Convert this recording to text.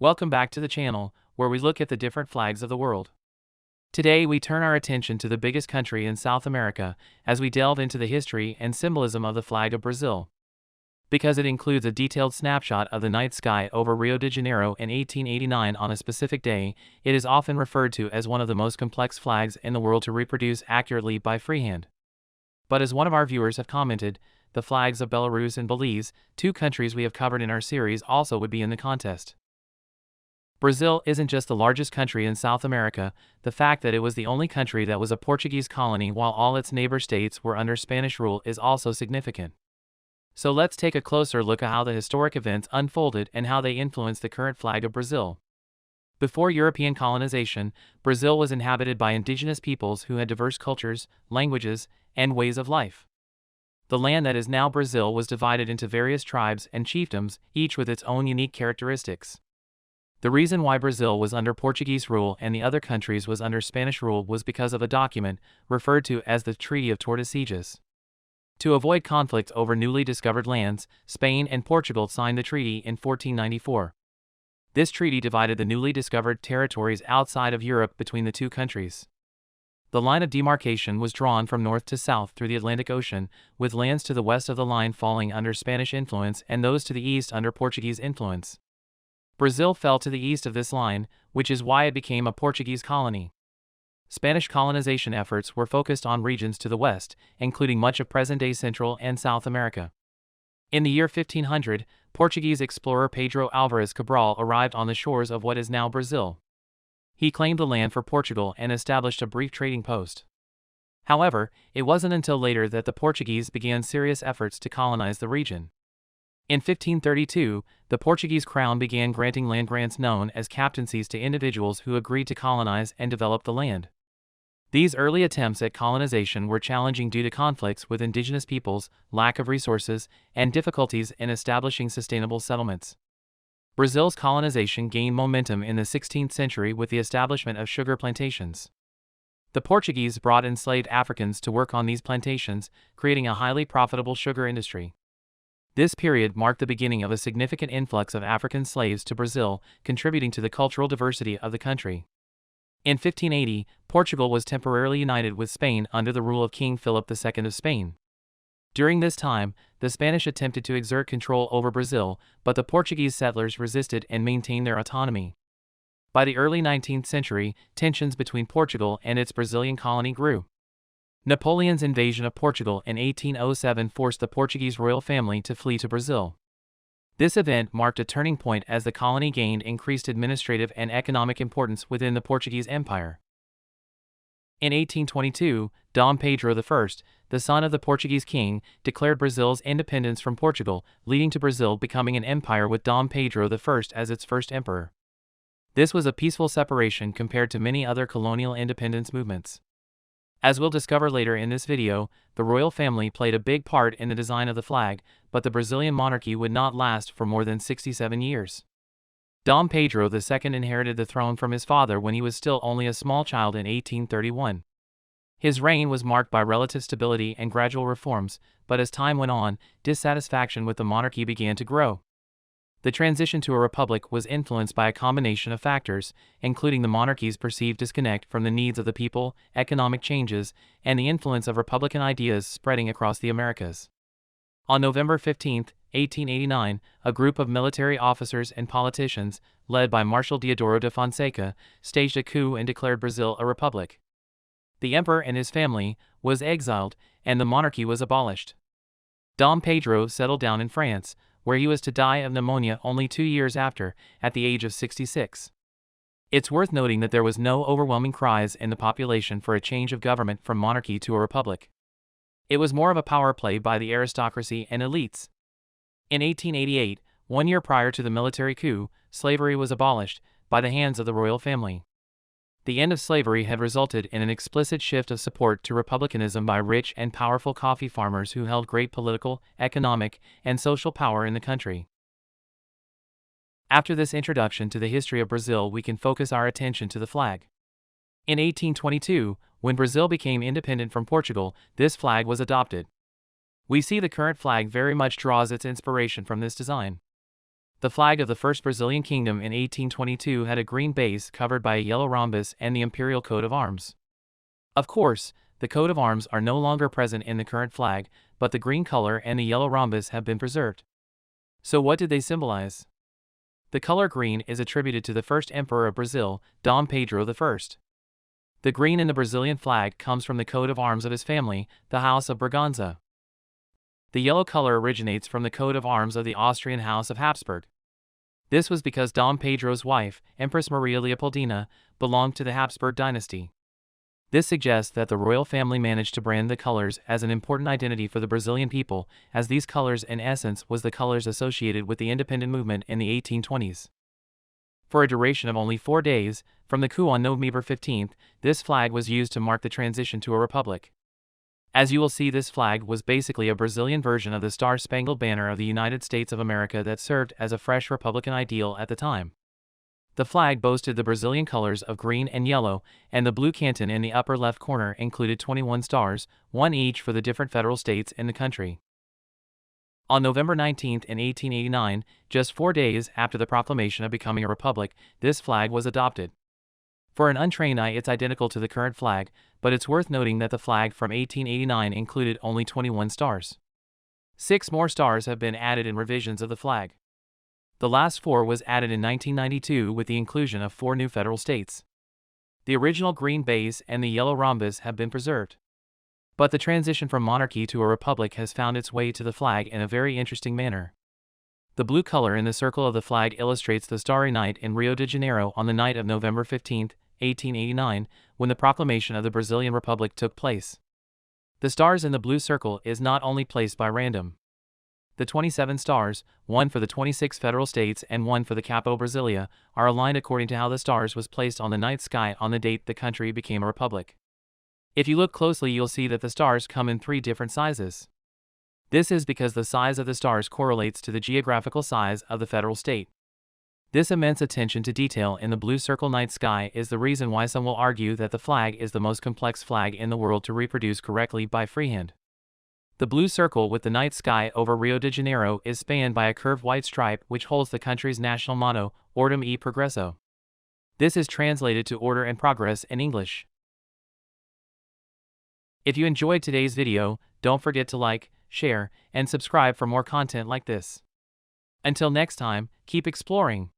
Welcome back to the channel, where we look at the different flags of the world. Today we turn our attention to the biggest country in South America, as we delve into the history and symbolism of the flag of Brazil. Because it includes a detailed snapshot of the night sky over Rio de Janeiro in 1889 on a specific day, it is often referred to as one of the most complex flags in the world to reproduce accurately by freehand. But as one of our viewers have commented, the flags of Belarus and Belize, two countries we have covered in our series, also would be in the contest. Brazil isn't just the largest country in South America. The fact that it was the only country that was a Portuguese colony while all its neighbor states were under Spanish rule is also significant. So let's take a closer look at how the historic events unfolded and how they influenced the current flag of Brazil. Before European colonization, Brazil was inhabited by indigenous peoples who had diverse cultures, languages, and ways of life. The land that is now Brazil was divided into various tribes and chiefdoms, each with its own unique characteristics. The reason why Brazil was under Portuguese rule and the other countries was under Spanish rule was because of a document referred to as the Treaty of Tordesillas. To avoid conflict over newly discovered lands, Spain and Portugal signed the treaty in 1494. This treaty divided the newly discovered territories outside of Europe between the two countries. The line of demarcation was drawn from north to south through the Atlantic Ocean, with lands to the west of the line falling under Spanish influence and those to the east under Portuguese influence. Brazil fell to the east of this line, which is why it became a Portuguese colony. Spanish colonization efforts were focused on regions to the west, including much of present-day Central and South America. In the year 1500, Portuguese explorer Pedro Álvares Cabral arrived on the shores of what is now Brazil. He claimed the land for Portugal and established a brief trading post. However, it wasn't until later that the Portuguese began serious efforts to colonize the region. In 1532, the Portuguese crown began granting land grants known as captaincies to individuals who agreed to colonize and develop the land. These early attempts at colonization were challenging due to conflicts with indigenous peoples, lack of resources, and difficulties in establishing sustainable settlements. Brazil's colonization gained momentum in the 16th century with the establishment of sugar plantations. The Portuguese brought enslaved Africans to work on these plantations, creating a highly profitable sugar industry. This period marked the beginning of a significant influx of African slaves to Brazil, contributing to the cultural diversity of the country. In 1580, Portugal was temporarily united with Spain under the rule of King Philip II of Spain. During this time, the Spanish attempted to exert control over Brazil, but the Portuguese settlers resisted and maintained their autonomy. By the early 19th century, tensions between Portugal and its Brazilian colony grew. Napoleon's invasion of Portugal in 1807 forced the Portuguese royal family to flee to Brazil. This event marked a turning point as the colony gained increased administrative and economic importance within the Portuguese Empire. In 1822, Dom Pedro I, the son of the Portuguese king, declared Brazil's independence from Portugal, leading to Brazil becoming an empire with Dom Pedro I as its first emperor. This was a peaceful separation compared to many other colonial independence movements. As we'll discover later in this video, the royal family played a big part in the design of the flag, but the Brazilian monarchy would not last for more than 67 years. Dom Pedro II inherited the throne from his father when he was still only a small child in 1831. His reign was marked by relative stability and gradual reforms, but as time went on, dissatisfaction with the monarchy began to grow. The transition to a republic was influenced by a combination of factors, including the monarchy's perceived disconnect from the needs of the people, economic changes, and the influence of republican ideas spreading across the Americas. On November 15, 1889, a group of military officers and politicians, led by Marshal Deodoro de Fonseca, staged a coup and declared Brazil a republic. The emperor and his family was exiled, and the monarchy was abolished. Dom Pedro settled down in France, where he was to die of pneumonia only 2 years after, at the age of 66. It's worth noting that there was no overwhelming cries in the population for a change of government from monarchy to a republic. It was more of a power play by the aristocracy and elites. In 1888, 1 year prior to the military coup, slavery was abolished by the hands of the royal family. The end of slavery had resulted in an explicit shift of support to republicanism by rich and powerful coffee farmers who held great political, economic, and social power in the country. After this introduction to the history of Brazil, we can focus our attention to the flag. In 1822, when Brazil became independent from Portugal, this flag was adopted. We see the current flag very much draws its inspiration from this design. The flag of the first Brazilian kingdom in 1822 had a green base covered by a yellow rhombus and the imperial coat of arms. Of course, the coat of arms are no longer present in the current flag, but the green color and the yellow rhombus have been preserved. So what did they symbolize? The color green is attributed to the first emperor of Brazil, Dom Pedro I. The green in the Brazilian flag comes from the coat of arms of his family, the House of Braganza. The yellow color originates from the coat of arms of the Austrian House of Habsburg. This was because Dom Pedro's wife, Empress Maria Leopoldina, belonged to the Habsburg dynasty. This suggests that the royal family managed to brand the colors as an important identity for the Brazilian people, as these colors in essence was the colors associated with the independent movement in the 1820s. For a duration of only 4 days, from the coup on November 15, this flag was used to mark the transition to a republic. As you will see, this flag was basically a Brazilian version of the Star-Spangled Banner of the United States of America that served as a fresh Republican ideal at the time. The flag boasted the Brazilian colors of green and yellow, and the blue canton in the upper left corner included 21 stars, one each for the different federal states in the country. On November 19 in 1889, just 4 days after the proclamation of becoming a republic, this flag was adopted. For an untrained eye, it's identical to the current flag, but it's worth noting that the flag from 1889 included only 21 stars. 6 more stars have been added in revisions of the flag. The last 4 was added in 1992 with the inclusion of 4 new federal states. The original green base and the yellow rhombus have been preserved. But the transition from monarchy to a republic has found its way to the flag in a very interesting manner. The blue color in the circle of the flag illustrates the Starry Night in Rio de Janeiro on the night of November 15, 1889, when the proclamation of the Brazilian Republic took place. The stars in the blue circle is not only placed by random. The 27 stars, one for the 26 federal states and one for the capital Brasilia, are aligned according to how the stars was placed on the night sky on the date the country became a republic. If you look closely, you'll see that the stars come in 3 different sizes. This is because the size of the stars correlates to the geographical size of the federal state. This immense attention to detail in the blue circle night sky is the reason why some will argue that the flag is the most complex flag in the world to reproduce correctly by freehand. The blue circle with the night sky over Rio de Janeiro is spanned by a curved white stripe which holds the country's national motto, Ordem e Progresso. This is translated to order and progress in English. If you enjoyed today's video, don't forget to like, share, and subscribe for more content like this. Until next time, keep exploring.